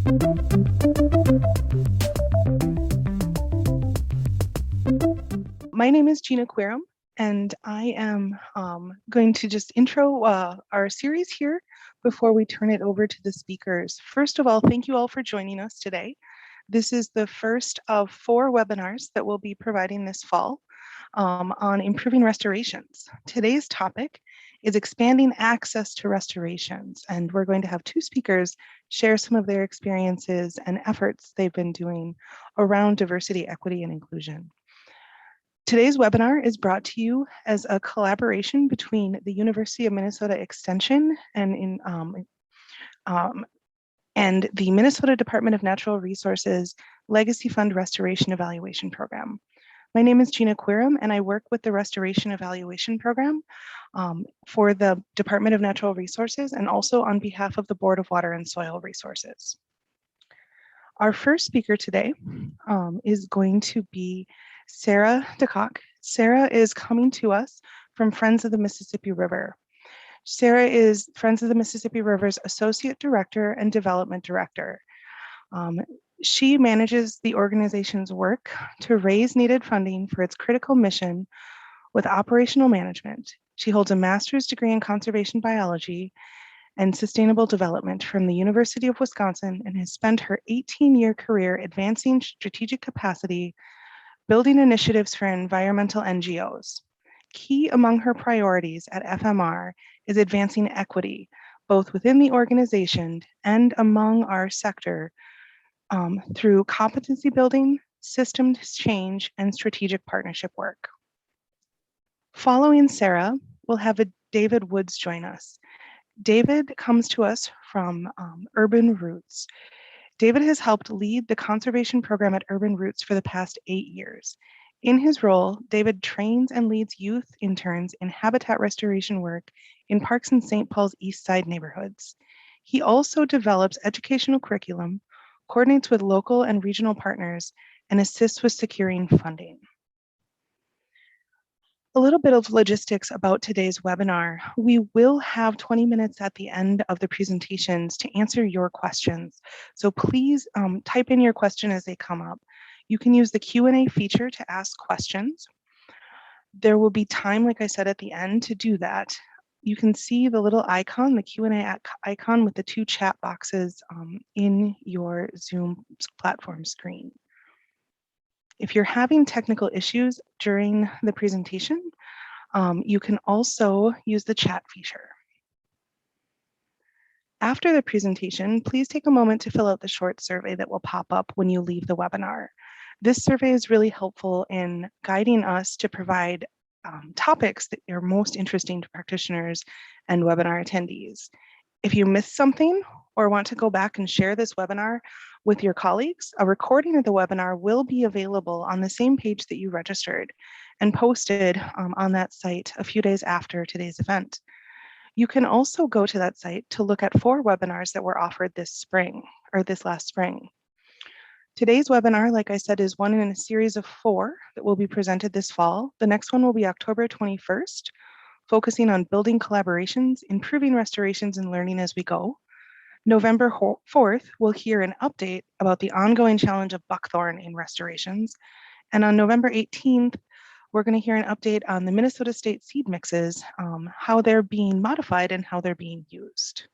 My name is Gina Quirum, and I am going to just intro our series here before we turn it over to the speakers. First of all, thank you all for joining us today. This is the first of 4 webinars that we'll be providing this fall on improving restorations. Today's topic is expanding access to restorations, and we're going to have 2 speakers share some of their experiences and efforts they've been doing around diversity, equity, and inclusion. Today's webinar is brought to you as a collaboration between the University of Minnesota Extension and the Minnesota Department of Natural Resources Legacy Fund Restoration Evaluation Program. My name is Gina Quirum, and I work with the Restoration Evaluation Program for the Department of Natural Resources and also on behalf of the Board of Water and Soil Resources. Our first speaker today is going to be Sara DeKok. Sara is coming to us from Friends of the Mississippi River. Sara is Friends of the Mississippi River's Associate Director and Development Director. She manages the organization's work to raise needed funding for its critical mission with operational management. She holds a master's degree in conservation biology and sustainable development from the University of Wisconsin and has spent her 18-year career advancing strategic capacity, building initiatives for environmental NGOs. Key among her priorities at FMR is advancing equity, both within the organization and among our sector through competency building, systems change, and strategic partnership work. Following Sara, we'll have David Woods join us. David comes to us from Urban Roots. David has helped lead the conservation program at Urban Roots for the past 8 years. In his role, David trains and leads youth interns in habitat restoration work in Parks and St. Paul's East Side neighborhoods. He also develops educational curriculum, coordinates with local and regional partners, and assists with securing funding. A little bit of logistics about today's webinar. We will have 20 minutes at the end of the presentations to answer your questions. So please type in your question as they come up. You can use the Q&A feature to ask questions. There will be time, like I said, at the end to do that. You can see the little icon, the Q&A icon with the 2 chat boxes in your Zoom platform screen. If you're having technical issues during the presentation, you can also use the chat feature. After the presentation, please take a moment to fill out the short survey that will pop up when you leave the webinar. This survey is really helpful in guiding us to provide topics that are most interesting to practitioners and webinar attendees. If you missed something or want to go back and share this webinar with your colleagues, a recording of the webinar will be available on the same page that you registered and posted on that site a few days after today's event. You can also go to that site to look at 4 webinars that were offered this last spring. Today's webinar, like I said, is one in a series of 4 that will be presented this fall. The next one will be October 21st, focusing on building collaborations, improving restorations, and learning as we go. November 4th, we'll hear an update about the ongoing challenge of buckthorn in restorations. And on November 18th, we're going to hear an update on the Minnesota State seed mixes, how they're being modified and how they're being used.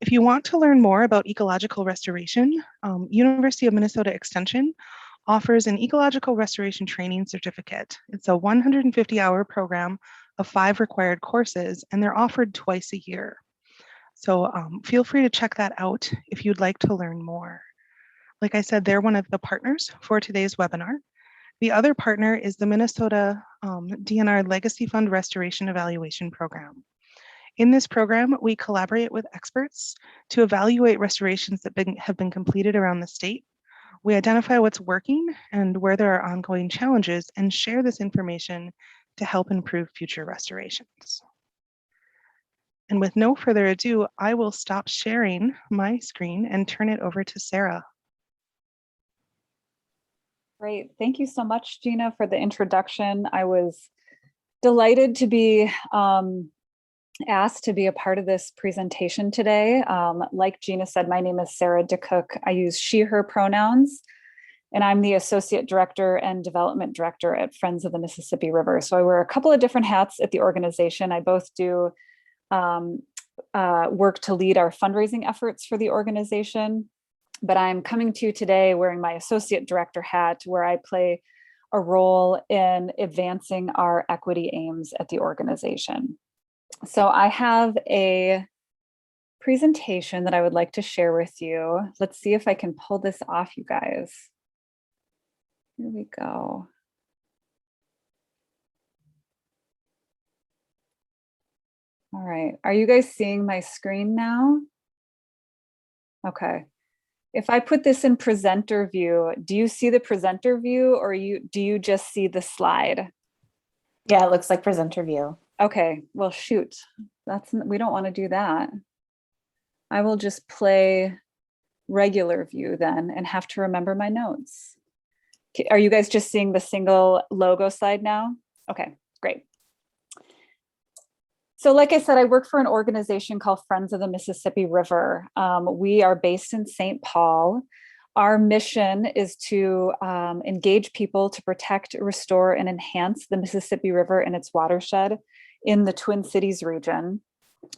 If you want to learn more about ecological restoration, University of Minnesota Extension offers an ecological restoration training certificate. It's a 150-hour program of 5 required courses, and they're offered twice a year. So feel free to check that out if you'd like to learn more. Like I said, they're one of the partners for today's webinar. The other partner is the Minnesota DNR Legacy Fund Restoration Evaluation Program. In this program, we collaborate with experts to evaluate restorations that have been completed around the state. We identify what's working and where there are ongoing challenges and share this information to help improve future restorations. And with no further ado, I will stop sharing my screen and turn it over to Sara. Great. Thank you so much, Gina, for the introduction. I was delighted to be asked to be a part of this presentation today. Like Gina said, my name is Sara DeKok. I use she, her pronouns, and I'm the Associate Director and Development Director at Friends of the Mississippi River. So I wear a couple of different hats at the organization. I both do work to lead our fundraising efforts for the organization, but I'm coming to you today wearing my Associate Director hat, where I play a role in advancing our equity aims at the organization. So I have a presentation that I would like to share with you. Let's see if I can pull this off, you guys. Here we go. All right, are you guys seeing my screen now? Okay. If I put this in presenter view, do you see the presenter view, or do you just see the slide? Yeah, it looks like presenter view. Okay, well, shoot, we don't want to do that. I will just play regular view then and have to remember my notes. Are you guys just seeing the single logo slide now? Okay, great. So like I said, I work for an organization called Friends of the Mississippi River. We are based in St. Paul. Our mission is to engage people to protect, restore, and enhance the Mississippi River and its watershed in the Twin Cities region.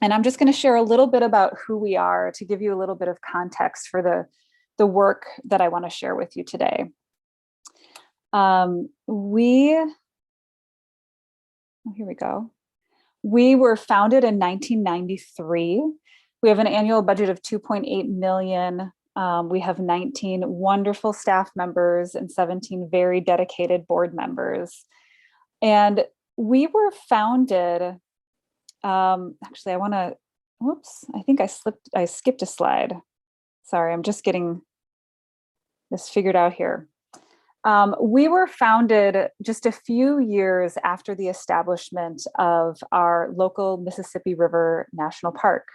And I'm just going to share a little bit about who we are to give you a little bit of context for the work that I want to share with you today. Here we go. We were founded in 1993. We have an annual budget of 2.8 million. We have 19 wonderful staff members and 17 very dedicated board members. And we were founded, actually, I think I skipped a slide. Sorry, I'm just getting this figured out here. We were founded just a few years after the establishment of our local Mississippi River National Park.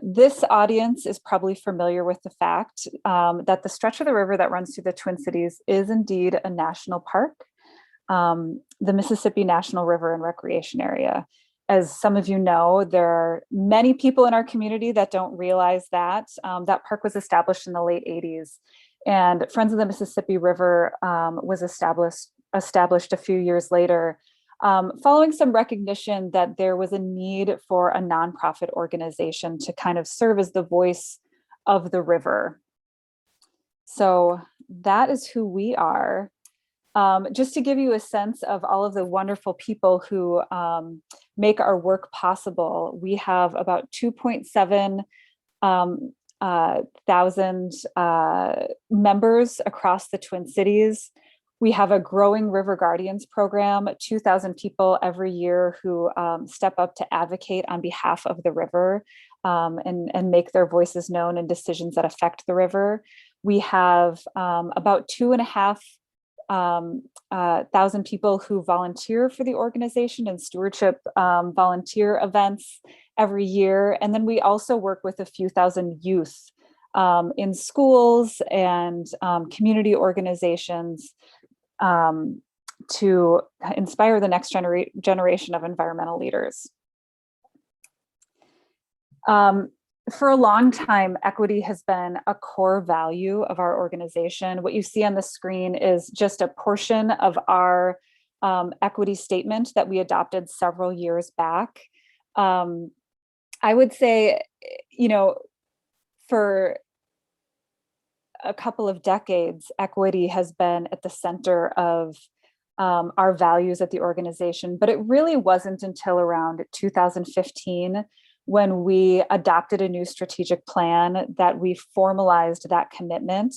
This audience is probably familiar with the fact that the stretch of the river that runs through the Twin Cities is indeed a national park, the Mississippi National River and Recreation Area. As some of you know, there are many people in our community that don't realize that. That park was established in the late 80s. And Friends of the Mississippi River was established a few years later, following some recognition that there was a need for a nonprofit organization to kind of serve as the voice of the river. So that is who we are. Just to give you a sense of all of the wonderful people who make our work possible, we have about 2.7 thousand members across the Twin Cities. We have a growing River Guardians program, 2,000 people every year who step up to advocate on behalf of the river and make their voices known in decisions that affect the river. We have about 2,500 thousand people who volunteer for the organization and stewardship volunteer events every year. And then we also work with a few thousand youth in schools and community organizations to inspire the next generation of environmental leaders. For a long time, equity has been a core value of our organization. What you see on the screen is just a portion of our equity statement that we adopted several years back. I would say, for a couple of decades, equity has been at the center of our values at the organization, but it really wasn't until around 2015 when we adopted a new strategic plan that we formalized that commitment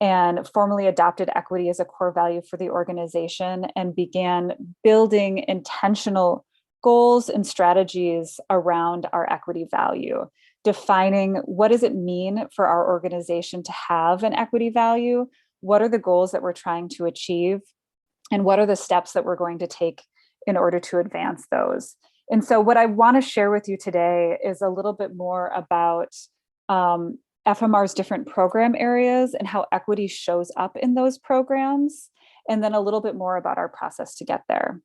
and formally adopted equity as a core value for the organization and began building intentional goals and strategies around our equity value, defining what does it mean for our organization to have an equity value, what are the goals that we're trying to achieve, and what are the steps that we're going to take in order to advance those. And so what I want to share with you today is a little bit more about FMR's different program areas and how equity shows up in those programs, and then a little bit more about our process to get there.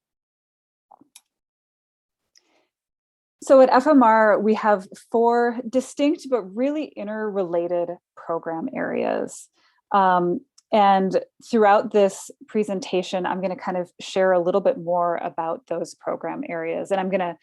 So at FMR, we have 4 distinct but really interrelated program areas. And throughout this presentation, I'm going to kind of share a little bit more about those program areas. And I'm going to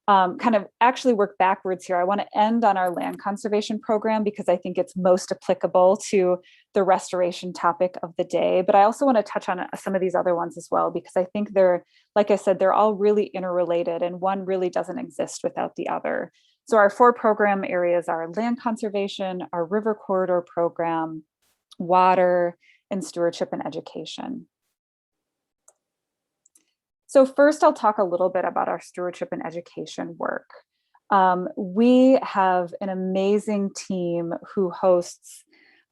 kind of actually work backwards here. I want to end on our land conservation program because I think it's most applicable to the restoration topic of the day. But I also want to touch on some of these other ones as well, because I think they're, like I said, they're all really interrelated and one really doesn't exist without the other. So our 4 program areas are land conservation, our river corridor program, water, and stewardship and education. So first, I'll talk a little bit about our stewardship and education work. We have an amazing team who hosts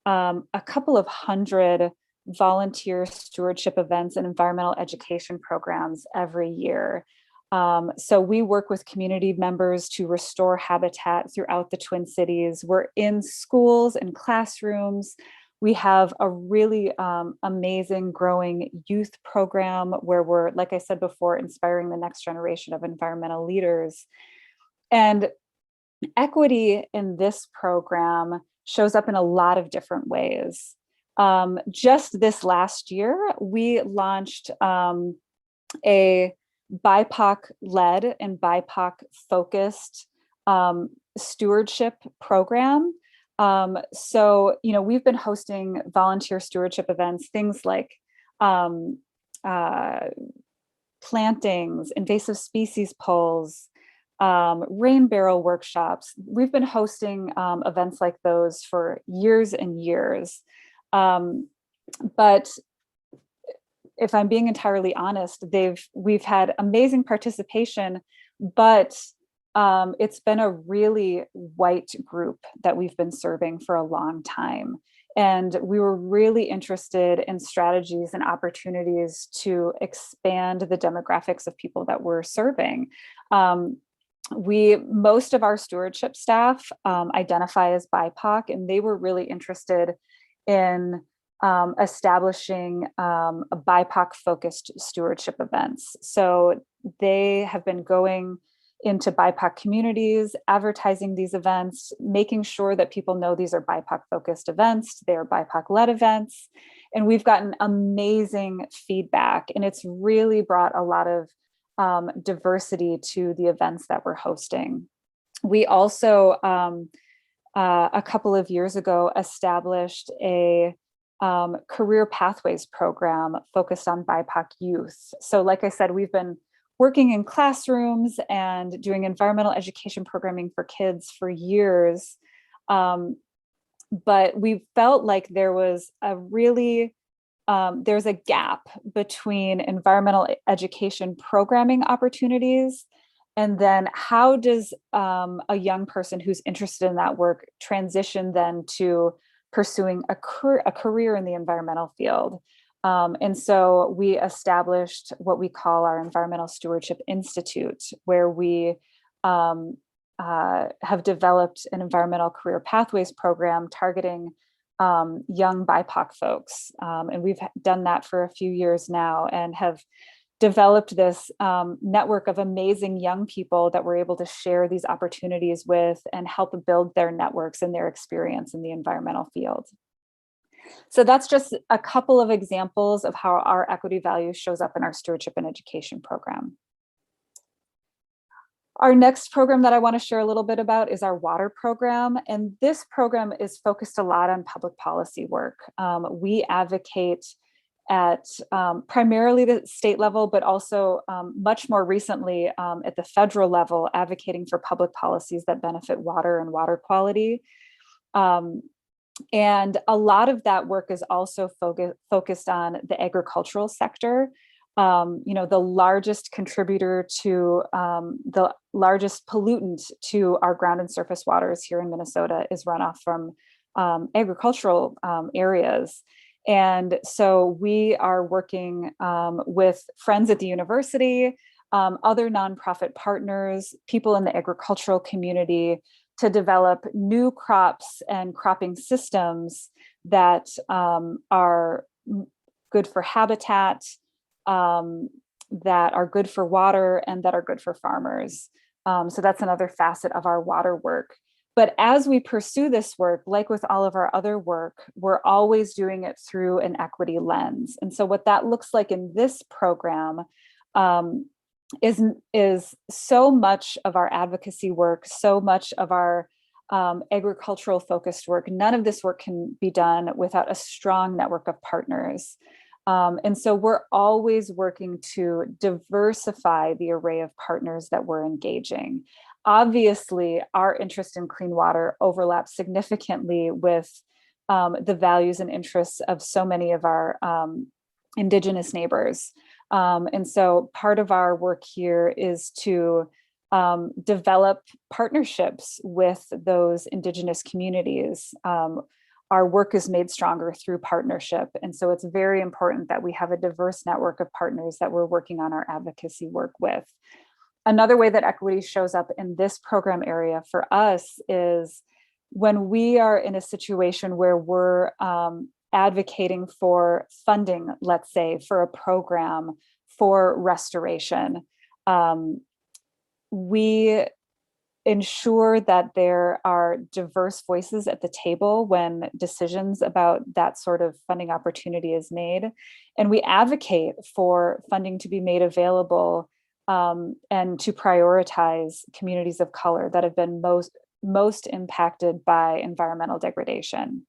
a couple of hundred volunteer stewardship events and environmental education programs every year. So we work with community members to restore habitat throughout the Twin Cities. We're in schools and classrooms. We have a really amazing growing youth program where we're, like I said before, inspiring the next generation of environmental leaders. And equity in this program shows up in a lot of different ways. Just this last year, we launched a BIPOC-led and BIPOC-focused stewardship program. So, you know, we've been hosting volunteer stewardship events, things like plantings, invasive species polls, rain barrel workshops. We've been hosting events like those for years and years. But if I'm being entirely honest, we've had amazing participation, but it's been a really white group that we've been serving for a long time. And we were really interested in strategies and opportunities to expand the demographics of people that we're serving. Most of our stewardship staff identify as BIPOC, and they were really interested in establishing a BIPOC-focused stewardship events. So they have been going into BIPOC communities, advertising these events, making sure that people know these are BIPOC-focused events, they're BIPOC-led events, and we've gotten amazing feedback, and it's really brought a lot of diversity to the events that we're hosting. We also, a couple of years ago, established a career pathways program focused on BIPOC youth. So like I said, we've been working in classrooms and doing environmental education programming for kids for years. But we felt like there was there's a gap between environmental education programming opportunities and then how does a young person who's interested in that work transition then to pursuing a career in the environmental field. And so we established what we call our Environmental Stewardship Institute, where we have developed an environmental career pathways program targeting young BIPOC folks. And we've done that for a few years now and have developed this network of amazing young people that we're able to share these opportunities with and help build their networks and their experience in the environmental field. So that's just a couple of examples of how our equity value shows up in our stewardship and education program. Our next program that I want to share a little bit about is our water program. And this program is focused a lot on public policy work. We advocate at primarily the state level, but also much more recently at the federal level, advocating for public policies that benefit water and water quality. And a lot of that work is also focused on the agricultural sector. You know, the largest contributor to the largest pollutant to our ground and surface waters here in Minnesota is runoff from agricultural areas. And so we are working with friends at the university, other nonprofit partners, people in the agricultural community to develop new crops and cropping systems that are good for habitat, that are good for water, and that are good for farmers. So that's another facet of our water work. But as we pursue this work, like with all of our other work, we're always doing it through an equity lens. And so what that looks like in this program is so much of our advocacy work, so much of our agricultural focused work. None of this work can be done without a strong network of partners. And so we're always working to diversify the array of partners that we're engaging. Obviously, our interest in clean water overlaps significantly with the values and interests of so many of our Indigenous neighbors. And so part of our work here is to develop partnerships with those Indigenous communities. Our work is made stronger through partnership. And so it's very important that we have a diverse network of partners that we're working on our advocacy work with. Another way that equity shows up in this program area for us is when we are in a situation where we're advocating for funding, let's say, for a program for restoration. We ensure that there are diverse voices at the table when decisions about that sort of funding opportunity is made. And we advocate for funding to be made available and to prioritize communities of color that have been most impacted by environmental degradation.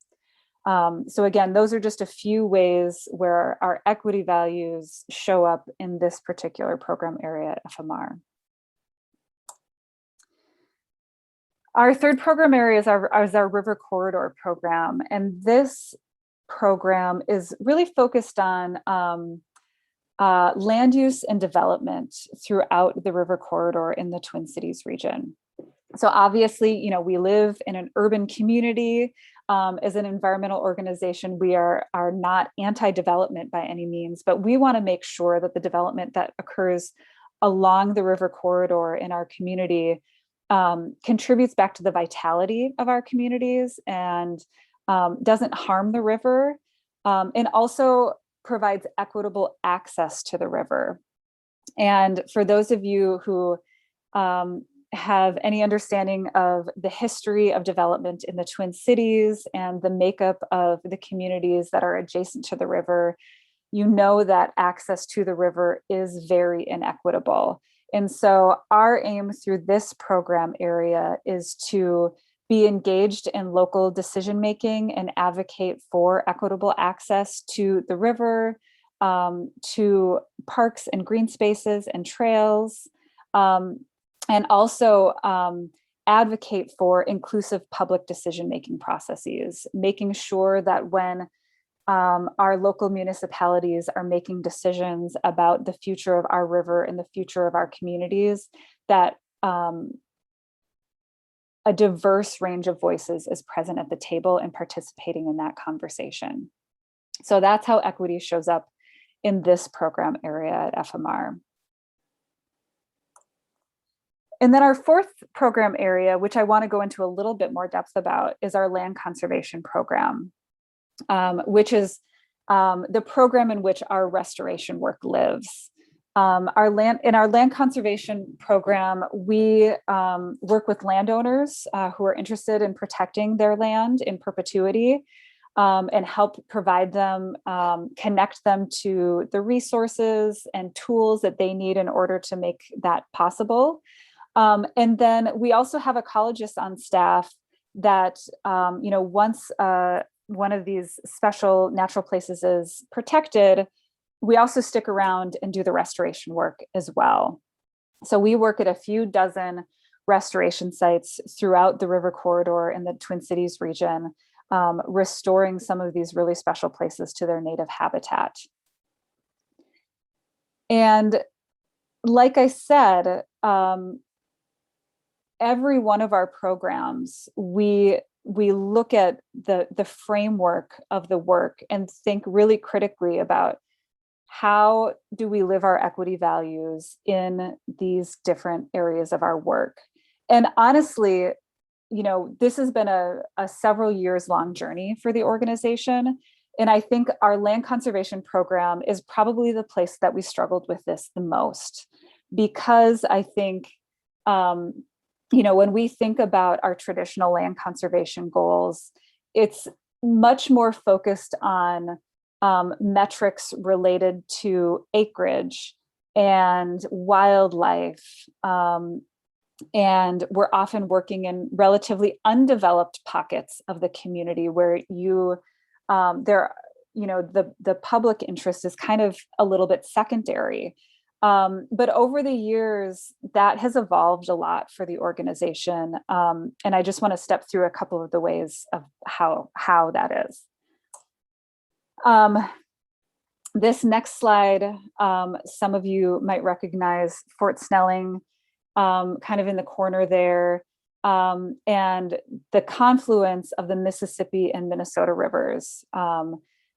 So again, those are just a few ways where our equity values show up in this particular program area at FMR. Our third program area is our River Corridor program. And this program is really focused on land use and development throughout the River Corridor in the Twin Cities region. So obviously, we live in an urban community. As an environmental organization, we are not anti-development by any means, but we want to make sure that the development that occurs along the River Corridor in our community contributes back to the vitality of our communities and doesn't harm the river, and also provides equitable access to the river. And for those of you who have any understanding of the history of development in the Twin Cities and the makeup of the communities that are adjacent to the river, you know that access to the river is very inequitable. And so our aim through this program area is to be engaged in local decision-making and advocate for equitable access to the river, to parks and green spaces and trails, and also advocate for inclusive public decision-making processes, making sure that when our local municipalities are making decisions about the future of our river and the future of our communities, that a diverse range of voices is present at the table and participating in that conversation. So that's how equity shows up in this program area at FMR. And then our fourth program area, which I want to go into a little bit more depth about, is our land conservation program, which is the program in which our restoration work lives. In our land conservation program, we work with landowners who are interested in protecting their land in perpetuity, and help provide them, connect them to the resources and tools that they need in order to make that possible. And then we also have ecologists on staff that, once one of these special natural places is protected, we also stick around and do the restoration work as well. So we work at a few dozen restoration sites throughout the River Corridor in the Twin Cities region, restoring some of these really special places to their native habitat. And like I said, every one of our programs, we look at the framework of the work and think really critically about how do we live our equity values in these different areas of our work. And honestly, this has been a several years long journey for the organization. And I think our land conservation program is probably the place that we struggled with this the most, because I think When we think about our traditional land conservation goals, it's much more focused on metrics related to acreage and wildlife. And we're often working in relatively undeveloped pockets of the community where the public interest is kind of a little bit secondary. But over the years, that has evolved a lot for the organization. And I just want to step through a couple of the ways of how that is. This next slide, some of you might recognize Fort Snelling, kind of in the corner there, and the confluence of the Mississippi and Minnesota rivers.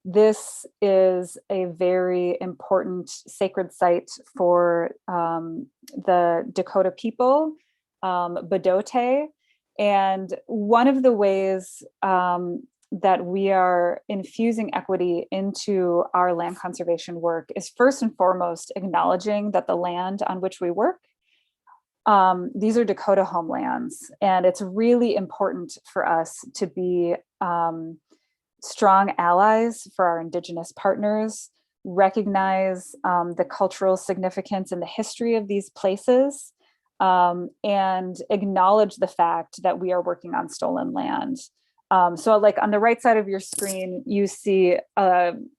This is a very important sacred site for the Dakota people, Badote. And one of the ways that we are infusing equity into our land conservation work is first and foremost acknowledging that the land on which we work, these are Dakota homelands, and it's really important for us to be strong allies for our Indigenous partners, recognize the cultural significance and the history of these places, and acknowledge the fact that we are working on stolen land. So like on the right side of your screen, you see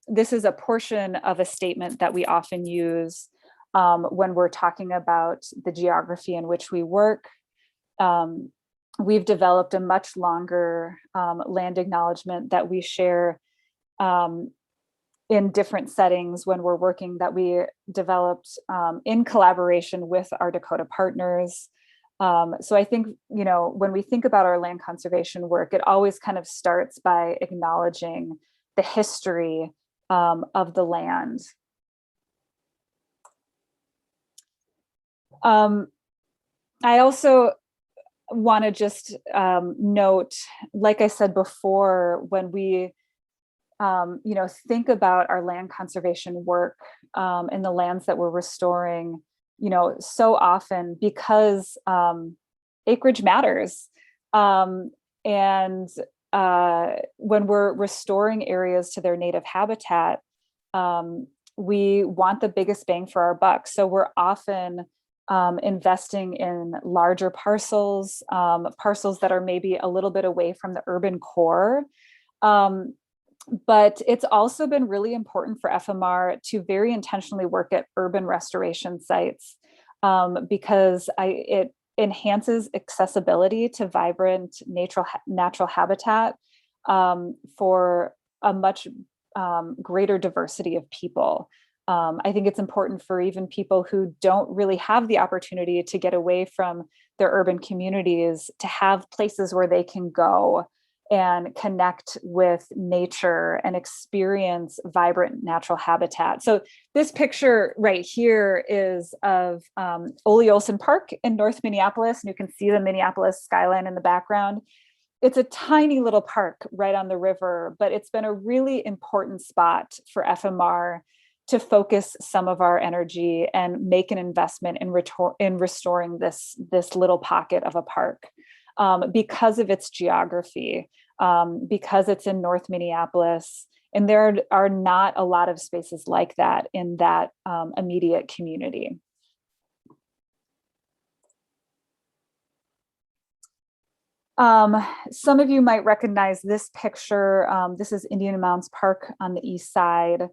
this is a portion of a statement that we often use when we're talking about the geography in which we work. We've developed a much longer land acknowledgement that we share in different settings when we're working, that we developed in collaboration with our Dakota partners. So I think, when we think about our land conservation work, it always kind of starts by acknowledging the history of the land. I also want to just note, like I said before, when we think about our land conservation work in the lands that we're restoring, so often, because acreage matters, and when we're restoring areas to their native habitat, we want the biggest bang for our buck. So we're often investing in larger parcels, parcels that are maybe a little bit away from the urban core. But it's also been really important for FMR to very intentionally work at urban restoration sites, because it enhances accessibility to vibrant natural habitat for a much greater diversity of people. I think it's important for even people who don't really have the opportunity to get away from their urban communities to have places where they can go and connect with nature and experience vibrant natural habitat. So this picture right here is of Ole Olson Park in North Minneapolis, and you can see the Minneapolis skyline in the background. It's a tiny little park right on the river, but it's been a really important spot for FMR to focus some of our energy and make an investment in restoring this little pocket of a park, because of its geography, because it's in North Minneapolis, and there are not a lot of spaces like that in that immediate community. Some of you might recognize this picture. This is Indian Mounds Park on the east side.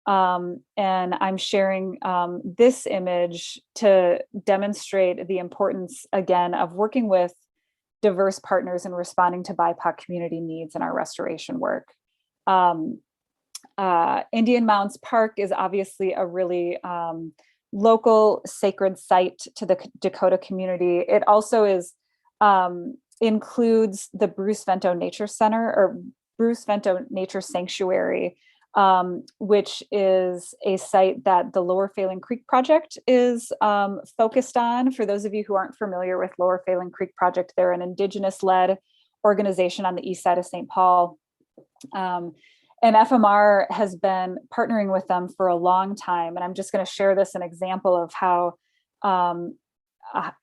And I'm sharing this image to demonstrate the importance, again, of working with diverse partners in responding to BIPOC community needs in our restoration work. Indian Mounds Park is obviously a really local sacred site to the Dakota community. It also includes the Bruce Vento Nature Center, or Bruce Vento Nature Sanctuary, which is a site that the Lower Failing Creek Project is focused on. For those of you who aren't familiar with Lower Failing Creek Project, they're an Indigenous-led organization on the east side of St. Paul. And FMR has been partnering with them for a long time. And I'm just going to share this an example of how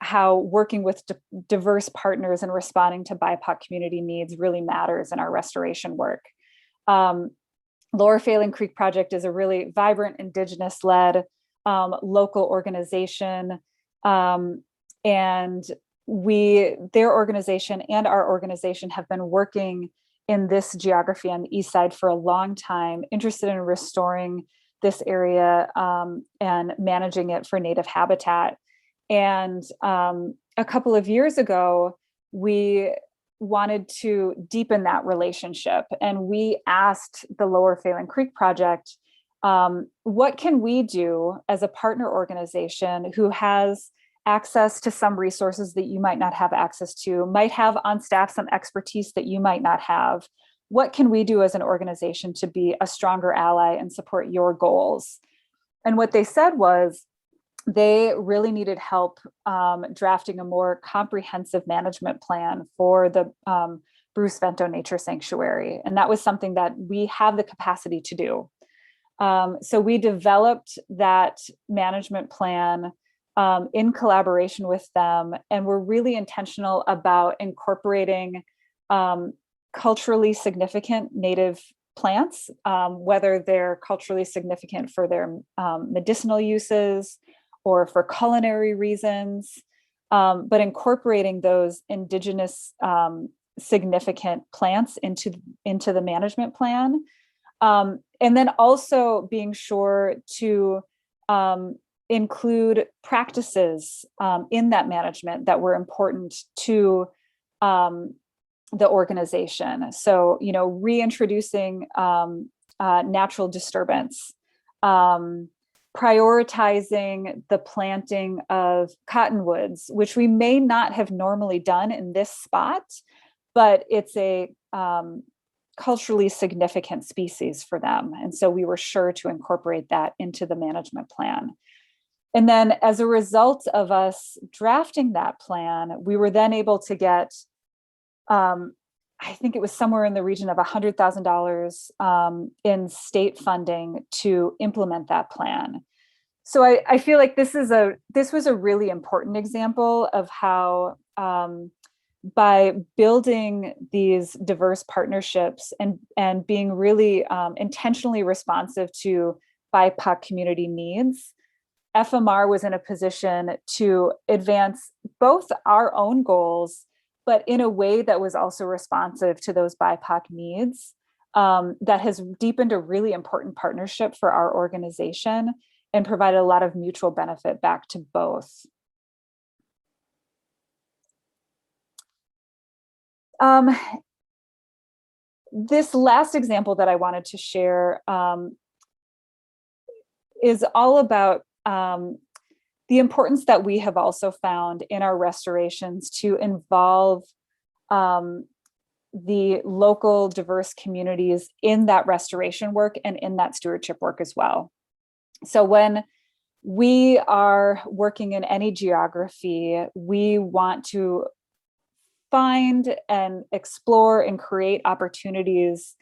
how working with diverse partners and responding to BIPOC community needs really matters in our restoration work. Lower Failing Creek Project is a really vibrant Indigenous-led local organization, and their organization and our organization have been working in this geography on the east side for a long time, interested in restoring this area and managing it for native habitat. And a couple of years ago, we wanted to deepen that relationship. And we asked the Lower Failing Creek Project, what can we do as a partner organization who has access to some resources that you might not have access to, might have on staff some expertise that you might not have? What can we do as an organization to be a stronger ally and support your goals? And what they said was, they really needed help drafting a more comprehensive management plan for the Bruce Vento Nature Sanctuary. And that was something that we have the capacity to do. So we developed that management plan in collaboration with them, and we're really intentional about incorporating culturally significant native plants, whether they're culturally significant for their medicinal uses or for culinary reasons, but incorporating those indigenous significant plants into the management plan. And then also being sure to include practices in that management that were important to the organization. So, reintroducing natural disturbance, prioritizing the planting of cottonwoods, which we may not have normally done in this spot, but it's a culturally significant species for them. And so we were sure to incorporate that into the management plan. And then as a result of us drafting that plan, we were then able to get, I think it was somewhere in the region of $100,000 in state funding to implement that plan. So I feel like this was a really important example of how by building these diverse partnerships and being really intentionally responsive to BIPOC community needs, FMR was in a position to advance both our own goals, but in a way that was also responsive to those BIPOC needs, that has deepened a really important partnership for our organization and provided a lot of mutual benefit back to both. This last example that I wanted to share is all about the importance that we have also found in our restorations to involve the local diverse communities in that restoration work and in that stewardship work as well. So when we are working in any geography, we want to find and explore and create opportunities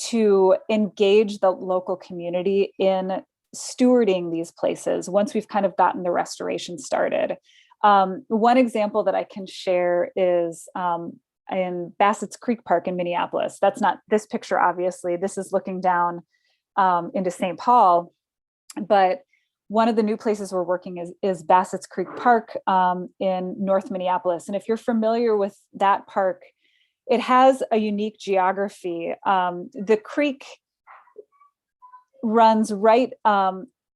to engage the local community in stewarding these places once we've kind of gotten the restoration started. One example that I can share is in Bassett's Creek Park in Minneapolis. That's not this picture, obviously. This is looking down into St. Paul. But one of the new places we're working is Bassett's Creek Park in North Minneapolis. And if you're familiar with that park, it has a unique geography. The creek runs right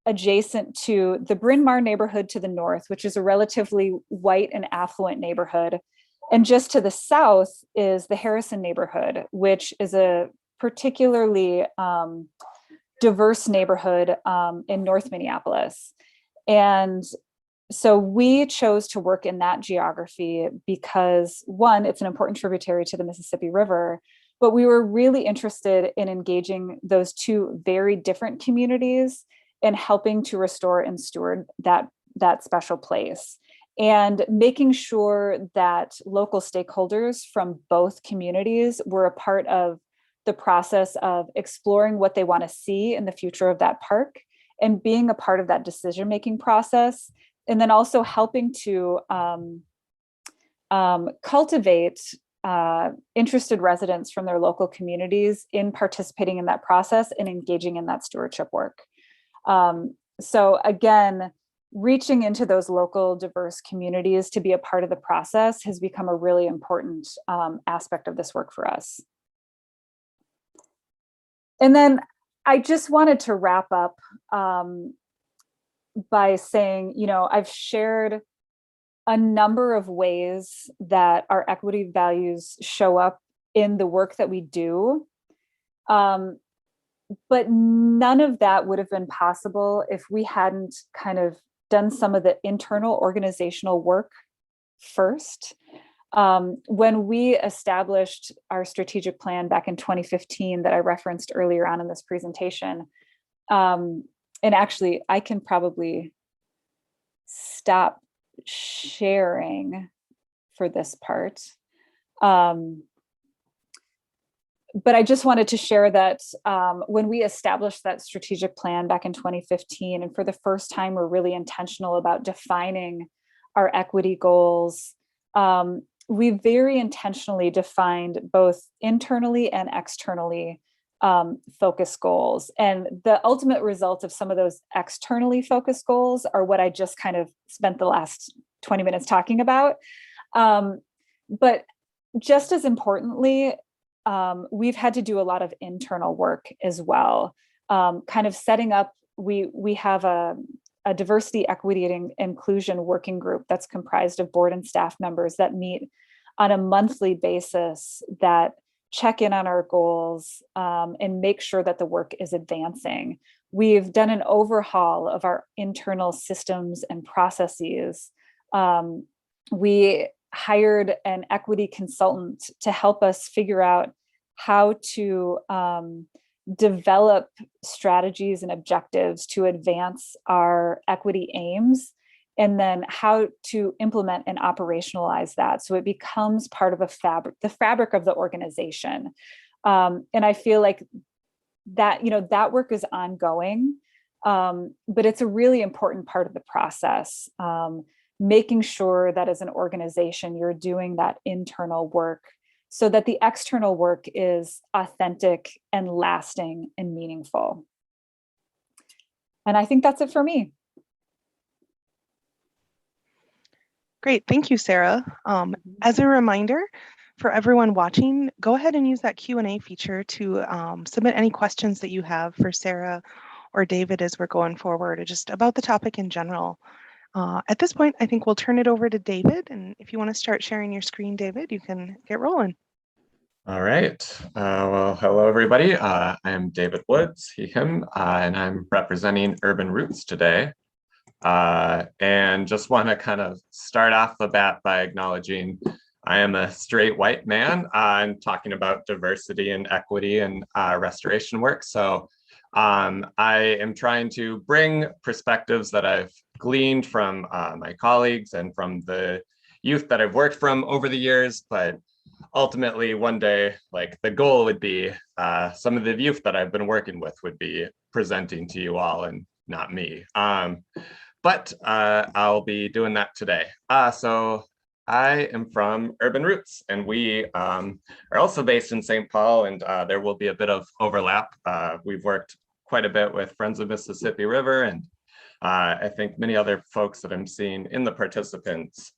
adjacent to the Bryn Mawr neighborhood to the north, which is a relatively white and affluent neighborhood. And just to the south is the Harrison neighborhood, which is a particularly diverse neighborhood in North Minneapolis. And so we chose to work in that geography because, one, it's an important tributary to the Mississippi River, but we were really interested in engaging those two very different communities and helping to restore and steward that special place, and making sure that local stakeholders from both communities were a part of the process of exploring what they want to see in the future of that park and being a part of that decision-making process, and then also helping to cultivate interested residents from their local communities in participating in that process and engaging in that stewardship work. So again, reaching into those local diverse communities to be a part of the process has become a really important aspect of this work for us. And then I just wanted to wrap up by saying, you know, I've shared a number of ways that our equity values show up in the work that we do. But none of that would have been possible if we hadn't kind of done some of the internal organizational work first. When we established our strategic plan back in 2015 that I referenced earlier on in this presentation, and actually I can probably stop sharing for this part. But I just wanted to share that when we established that strategic plan back in 2015, and for the first time, we're really intentional about defining our equity goals. We very intentionally defined both internally and externally focused goals. And the ultimate result of some of those externally focused goals are what I just kind of spent the last 20 minutes talking about. But just as importantly, we've had to do a lot of internal work as well. Kind of setting up, we have a diversity, equity, and inclusion working group that's comprised of board and staff members that meet on a monthly basis, that check in on our goals and make sure that the work is advancing. We've done an overhaul of our internal systems and processes. We hired an equity consultant to help us figure out how to develop strategies and objectives to advance our equity aims, and then how to implement and operationalize that so it becomes part of the fabric of the organization. And I feel like that, you know, that work is ongoing, but it's a really important part of the process. Making sure that as an organization, you're doing that internal work so that the external work is authentic and lasting and meaningful. And I think that's it for me. Great, thank you, Sarah. As a reminder for everyone watching, go ahead and use that Q&A feature to submit any questions that you have for Sarah or David as we're going forward, or just about the topic in general. At this point, I think we'll turn it over to David. And if you want to start sharing your screen, David, you can get rolling. All right. Well, hello, everybody. I am David Woods, he, him, and I'm representing Urban Roots today. And just want to kind of start off the bat by acknowledging I am a straight white man. I'm talking about diversity and equity and restoration work. So I am trying to bring perspectives that I've gleaned from my colleagues and from the youth that I've worked from over the years. But ultimately, one day, like, the goal would be some of the youth that I've been working with would be presenting to you all and not me. But I'll be doing that today. So I am from Urban Roots, and we are also based in St. Paul, and there will be a bit of overlap. We've worked quite a bit with Friends of Mississippi River, and I think many other folks that I'm seeing in the participants.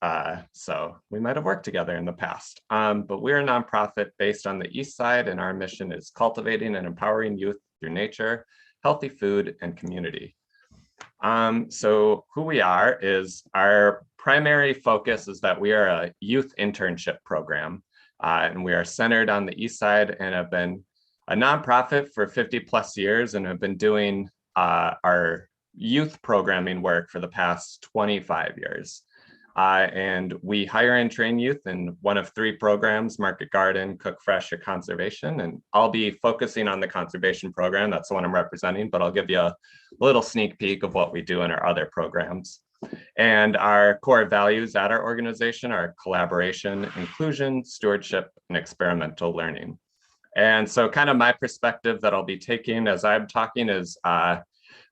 So we might have worked together in the past. But we're a nonprofit based on the East Side, and our mission is cultivating and empowering youth through nature, healthy food, and community. So who we are is, our primary focus is that we are a youth internship program, and we are centered on the East Side and have been a nonprofit for 50 plus years and have been doing our youth programming work for the past 25 years. And we hire and train youth in one of three programs: Market Garden, Cook Fresh, or Conservation. And I'll be focusing on the conservation program. That's the one I'm representing, but I'll give you a little sneak peek of what we do in our other programs. And our core values at our organization are collaboration, inclusion, stewardship, and experimental learning. And so kind of my perspective that I'll be taking as I'm talking is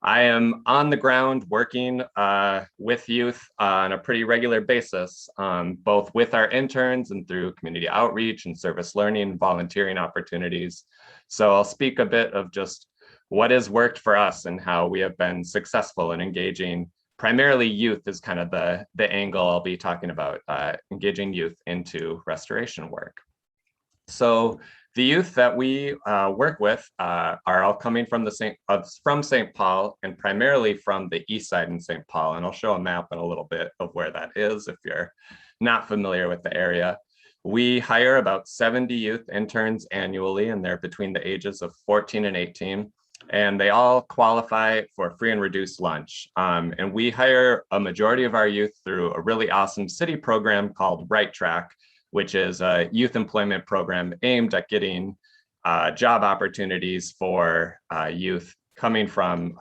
I am on the ground working with youth on a pretty regular basis, both with our interns and through community outreach and service learning and volunteering opportunities. So I'll speak a bit of just what has worked for us and how we have been successful in engaging primarily youth is kind of the angle I'll be talking about, engaging youth into restoration work. So the youth that we work with are all coming from St. Paul and primarily from the east side in St. Paul. And I'll show a map in a little bit of where that is if you're not familiar with the area. We hire about 70 youth interns annually, and they're between the ages of 14 and 18. And they all qualify for free and reduced lunch. And we hire a majority of our youth through a really awesome city program called Right Track, which is a youth employment program aimed at getting job opportunities for youth coming from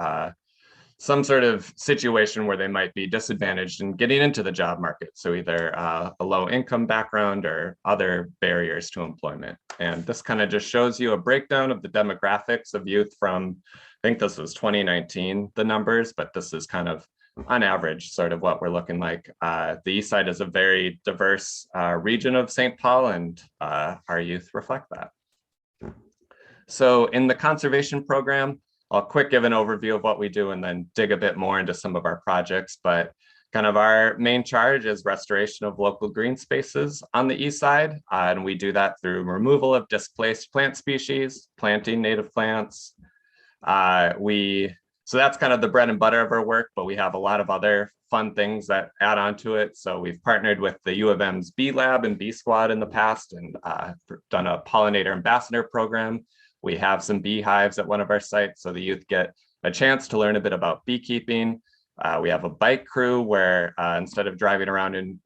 some sort of situation where they might be disadvantaged in getting into the job market. So either a low income background or other barriers to employment. And this kind of just shows you a breakdown of the demographics of youth from, I think this was 2019, the numbers, but this is kind of on average, sort of what we're looking like. The East Side is a very diverse region of St. Paul, and our youth reflect that. So in the conservation program, I'll quick give an overview of what we do and then dig a bit more into some of our projects, but kind of our main charge is restoration of local green spaces on the East Side. And we do that through removal of displaced plant species, planting native plants. So that's kind of the bread and butter of our work, but we have a lot of other fun things that add on to it. So we've partnered with the U of M's Bee Lab and Bee Squad in the past and done a pollinator ambassador program. We have some beehives at one of our sites, so the youth get a chance to learn a bit about beekeeping. We have a bike crew where instead of driving around in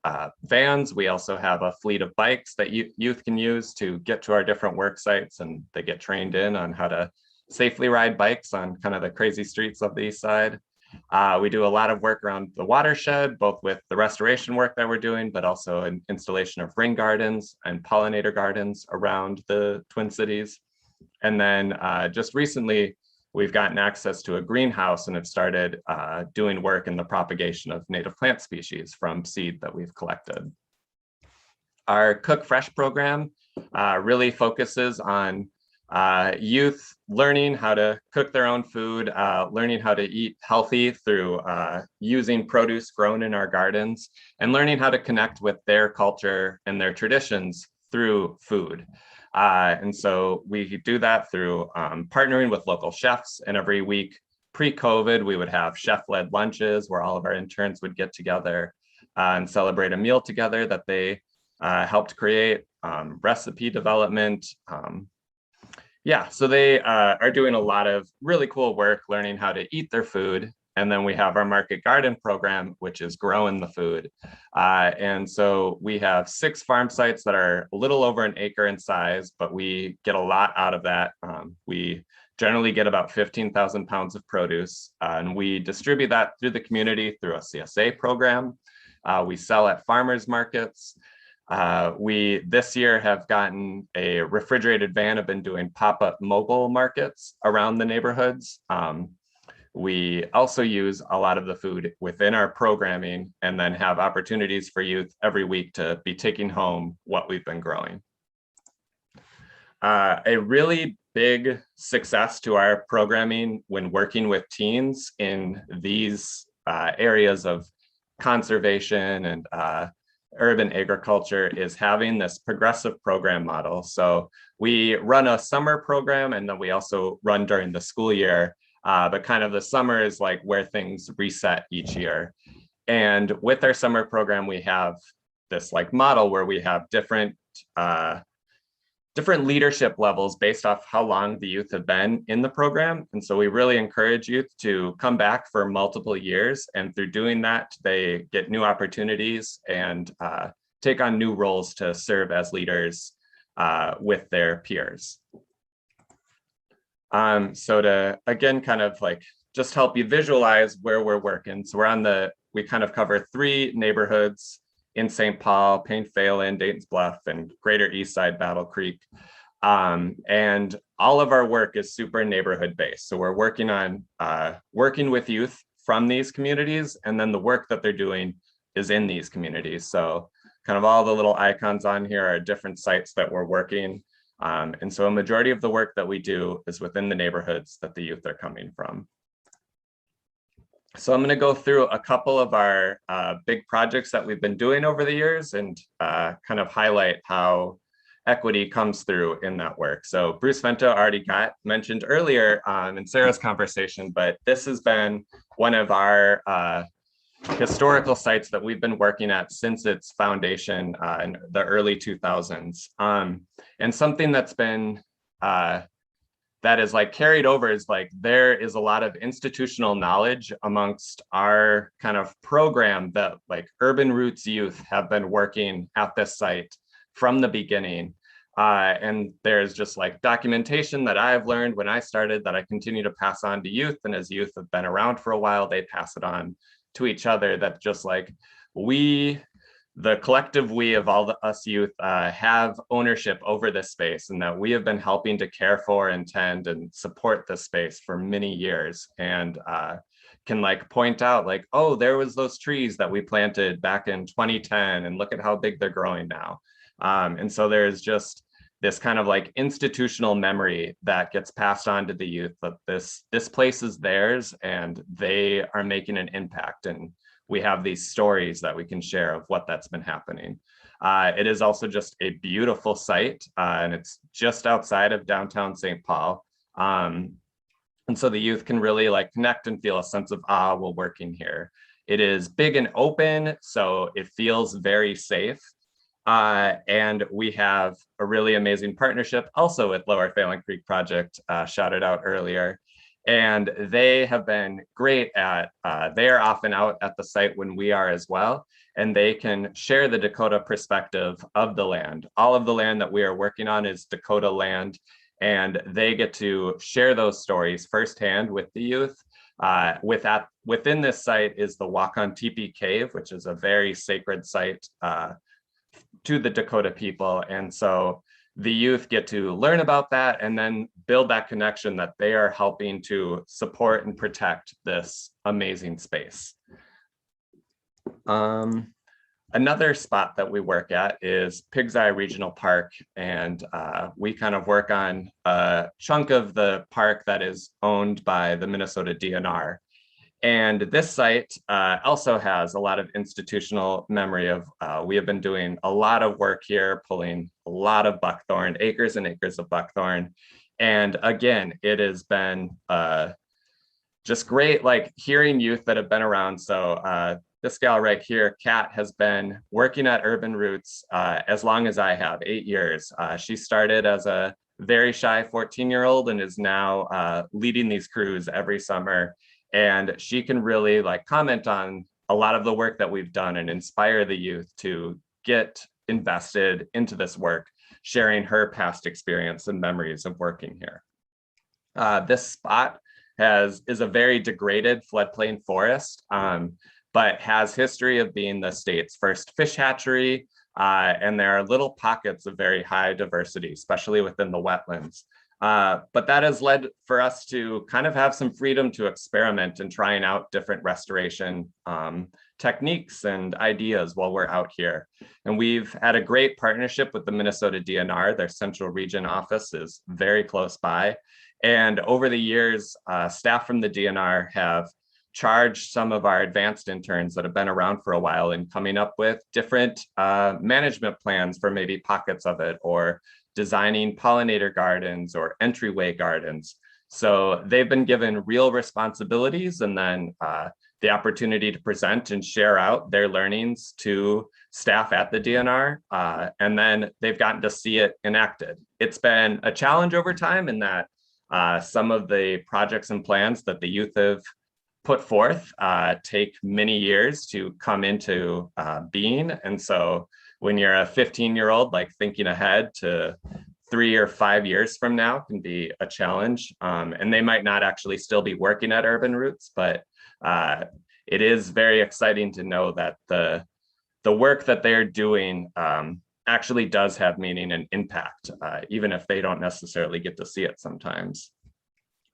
vans, we also have a fleet of bikes that youth can use to get to our different work sites, and they get trained in on how to safely ride bikes on kind of the crazy streets of the East Side. We do a lot of work around the watershed, both with the restoration work that we're doing, but also an installation of ring gardens and pollinator gardens around the Twin Cities. And then just recently, we've gotten access to a greenhouse and have started doing work in the propagation of native plant species from seed that we've collected. Our Cook Fresh program really focuses on youth learning how to cook their own food, learning how to eat healthy through using produce grown in our gardens, and learning how to connect with their culture and their traditions through food. And so we do that through partnering with local chefs, and every week pre-COVID, we would have chef-led lunches where all of our interns would get together and celebrate a meal together that they helped create, recipe development. So they are doing a lot of really cool work learning how to eat their food. And then we have our market garden program, which is growing the food. And so we have 6 farm sites that are a little over an acre in size, but we get a lot out of that. We generally get about 15,000 pounds of produce, and we distribute that through the community through a CSA program. We sell at farmers markets. We this year have gotten a refrigerated van, have been doing pop-up mobile markets around the neighborhoods. We also use a lot of the food within our programming and then have opportunities for youth every week to be taking home what we've been growing. A really big success to our programming when working with teens in these areas of conservation and urban agriculture is having this progressive program model. So we run a summer program, and then we also run during the school year. But kind of the summer is like where things reset each year. And with our summer program, we have this like model where we have different leadership levels based off how long the youth have been in the program. And so we really encourage youth to come back for multiple years. And through doing that, they get new opportunities and take on new roles to serve as leaders with their peers. So to, again, kind of like just help you visualize where we're working. So we kind of cover 3 neighborhoods in St. Paul, Payne Phelan, Dayton's Bluff, and Greater East Side, Battle Creek. And all of our work is super neighborhood based. So we're working on working with youth from these communities, and then the work that they're doing is in these communities. So kind of all the little icons on here are different sites that we're working. And so a majority of the work that we do is within the neighborhoods that the youth are coming from. So I'm going to go through a couple of our big projects that we've been doing over the years and kind of highlight how equity comes through in that work. So Bruce Vento already got mentioned earlier in Sarah's conversation, but this has been one of our historical sites that we've been working at since its foundation in the early 2000s. And something that's been that is like carried over is like there is a lot of institutional knowledge amongst our kind of program that like Urban Roots youth have been working at this site from the beginning. And there's just like documentation that I've learned when I started that I continue to pass on to youth. And as youth have been around for a while, they pass it on to each other. That just like the collective we of all us youth have ownership over this space, and that we have been helping to care for and tend and support this space for many years, and can like point out like, oh, there was those trees that we planted back in 2010 and look at how big they're growing now. And so there's just this kind of like institutional memory that gets passed on to the youth that this place is theirs and they are making an impact, and we have these stories that we can share of what that's been happening. It is also just a beautiful site, and it's just outside of downtown St. Paul. And so the youth can really like connect and feel a sense of awe while working here. It is big and open, so it feels very safe. And we have a really amazing partnership also with Lower Failing Creek Project, shouted out earlier. And they have been great at, they are often out at the site when we are as well, and they can share the Dakota perspective of the land. All of the land that we are working on is Dakota land, and they get to share those stories firsthand with the youth. Within this site is the Walk on Teepee Cave, which is a very sacred site to the Dakota people. And so the youth get to learn about that and then build that connection that they are helping to support and protect this amazing space. Another spot that we work at is Pig's Eye Regional Park, and we kind of work on a chunk of the park that is owned by the Minnesota DNR. And this site also has a lot of institutional memory of, we have been doing a lot of work here, pulling a lot of buckthorn, acres and acres of buckthorn. And again, it has been just great, like hearing youth that have been around. So this gal right here, Kat, has been working at Urban Roots as long as I have, 8 years. She started as a very shy 14-year-old and is now leading these crews every summer. And she can really like comment on a lot of the work that we've done and inspire the youth to get invested into this work, sharing her past experience and memories of working here. This spot is a very degraded floodplain forest, but has history of being the state's first fish hatchery. And there are little pockets of very high diversity, especially within the wetlands. But that has led for us to kind of have some freedom to experiment and trying out different restoration techniques and ideas while we're out here. And we've had a great partnership with the Minnesota DNR. Their Central Region office is very close by. And over the years, staff from the DNR have charged some of our advanced interns that have been around for a while in coming up with different management plans for maybe pockets of it, or designing pollinator gardens or entryway gardens. So they've been given real responsibilities, and then the opportunity to present and share out their learnings to staff at the DNR. And then they've gotten to see it enacted. It's been a challenge over time in that some of the projects and plans that the youth have put forth take many years to come into being. And so when you're a 15-year-old, like thinking ahead to 3 or 5 years from now can be a challenge. And they might not actually still be working at Urban Roots, but it is very exciting to know that the work that they're doing actually does have meaning and impact, even if they don't necessarily get to see it sometimes.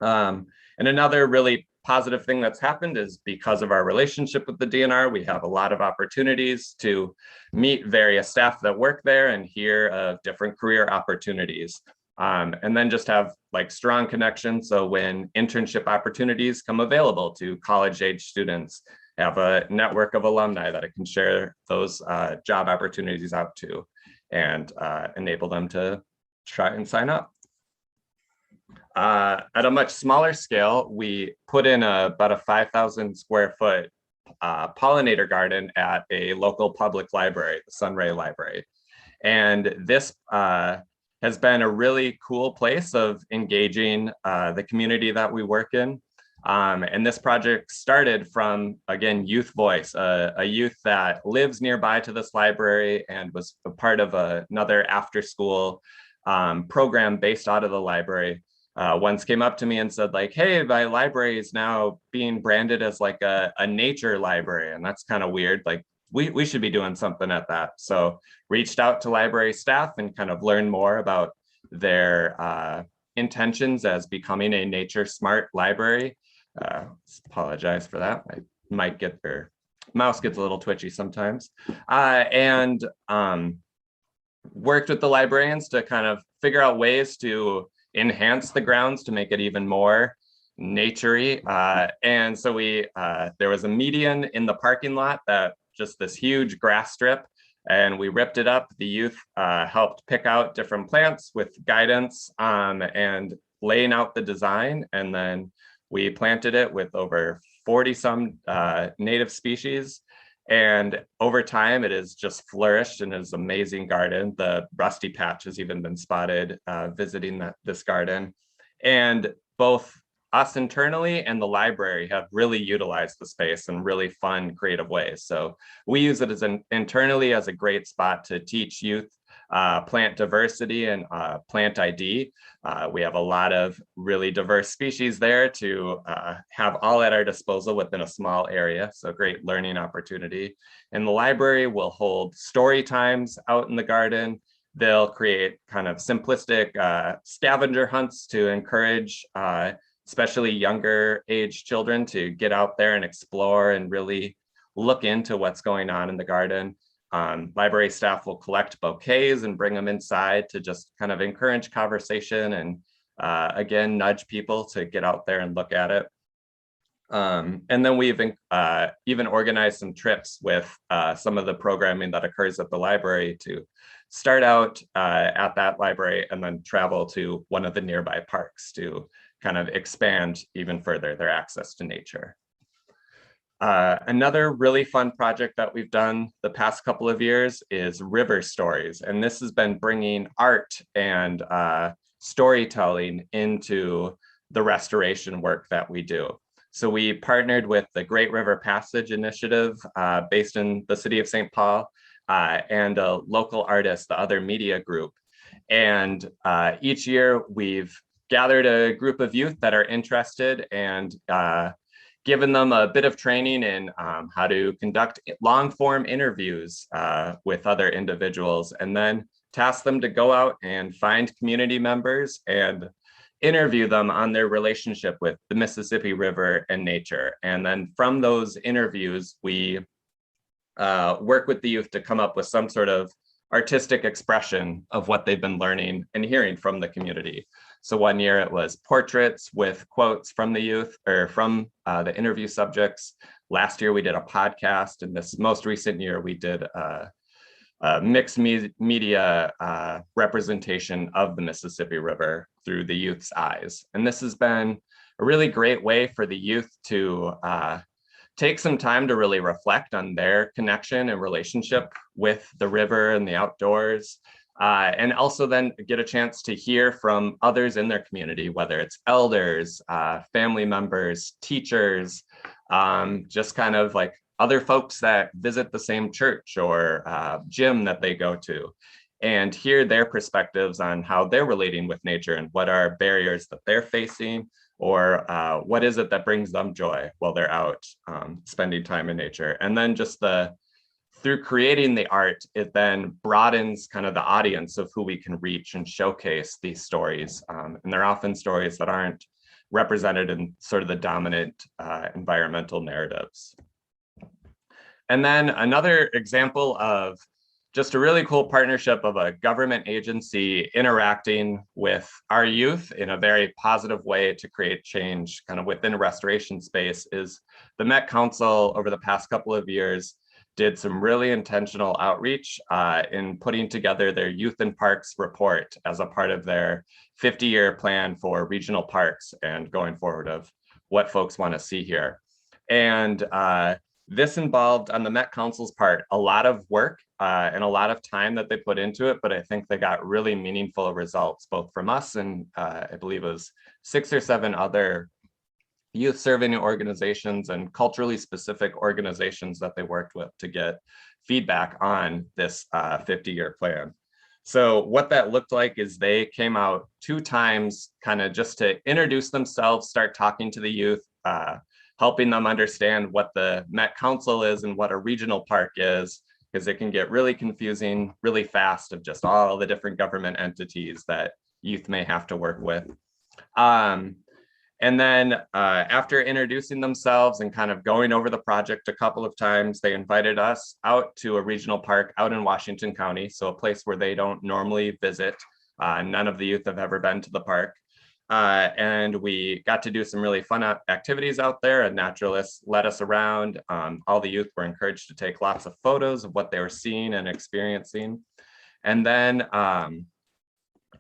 And another really positive thing that's happened is because of our relationship with the DNR, we have a lot of opportunities to meet various staff that work there and hear of different career opportunities. And then just have like strong connections. So when internship opportunities come available to college age students, have a network of alumni that I can share those job opportunities out to and enable them to try and sign up. At a much smaller scale, we put in about a 5,000 square foot pollinator garden at a local public library, the Sunray Library. And this has been a really cool place of engaging the community that we work in. And this project started from, again, youth voice, a youth that lives nearby to this library and was a part of another after school program based out of the library. Once came up to me and said like, hey, my library is now being branded as like a nature library. And that's kind of weird. Like we should be doing something at that. So reached out to library staff and kind of learned more about their intentions as becoming a nature smart library. Apologize for that. I might get their mouse gets a little twitchy sometimes. And worked with the librarians to kind of figure out ways to enhance the grounds to make it even more naturey. And so there was a median in the parking lot that just this huge grass strip, and we ripped it up. The youth helped pick out different plants with guidance and laying out the design. And then we planted it with over 40 some native species. And over time, it has just flourished and is an amazing garden. The rusty patch has even been spotted visiting this garden. And both us internally and the library have really utilized the space in really fun, creative ways. So we use it internally as a great spot to teach youth plant diversity and plant ID. We have a lot of really diverse species there to have all at our disposal within a small area. So great learning opportunity. And the library will hold story times out in the garden. They'll create kind of simplistic scavenger hunts to encourage especially younger age children to get out there and explore and really look into what's going on in the garden. Library staff will collect bouquets and bring them inside to just kind of encourage conversation and again, nudge people to get out there and look at it. And then we've even organized some trips with some of the programming that occurs at the library to start out at that library and then travel to one of the nearby parks to kind of expand even further their access to nature. Another really fun project that we've done the past couple of years is River Stories. And this has been bringing art and storytelling into the restoration work that we do. So we partnered with the Great River Passage Initiative based in the city of St. Paul and a local artist, the Other Media Group. And each year we've gathered a group of youth that are interested and given them a bit of training in how to conduct long form interviews with other individuals, and then task them to go out and find community members and interview them on their relationship with the Mississippi River and nature. And then from those interviews, we work with the youth to come up with some sort of artistic expression of what they've been learning and hearing from the community. So one year it was portraits with quotes from the youth or from the interview subjects. Last year we did a podcast, and this most recent year we did a mixed media representation of the Mississippi River through the youth's eyes. And this has been a really great way for the youth to take some time to really reflect on their connection and relationship with the river and the outdoors. And also then get a chance to hear from others in their community, whether it's elders, family members, teachers, just kind of like other folks that visit the same church or gym that they go to, and hear their perspectives on how they're relating with nature and what are barriers that they're facing, or what is it that brings them joy while they're out spending time in nature. And then just the through creating the art, it then broadens kind of the audience of who we can reach and showcase these stories. And they're often stories that aren't represented in sort of the dominant environmental narratives. And then another example of just a really cool partnership of a government agency interacting with our youth in a very positive way to create change kind of within a restoration space is the Met Council over the past couple of years did some really intentional outreach in putting together their Youth in Parks report as a part of their 50-year plan for regional parks and going forward of what folks want to see here. And this involved, on the Met Council's part, a lot of work and a lot of time that they put into it, but I think they got really meaningful results, both from us and I believe it was 6 or 7 other youth serving organizations and culturally specific organizations that they worked with to get feedback on this 50-year plan. So what that looked like is they came out 2 times kind of just to introduce themselves, start talking to the youth, helping them understand what the Met Council is and what a regional park is, because it can get really confusing really fast of just all the different government entities that youth may have to work with. And then after introducing themselves and kind of going over the project a couple of times, they invited us out to a regional park out in Washington County, so a place where they don't normally visit. None of the youth have ever been to the park. And we got to do some really fun activities out there. A naturalist led us around. All the youth were encouraged to take lots of photos of what they were seeing and experiencing. And then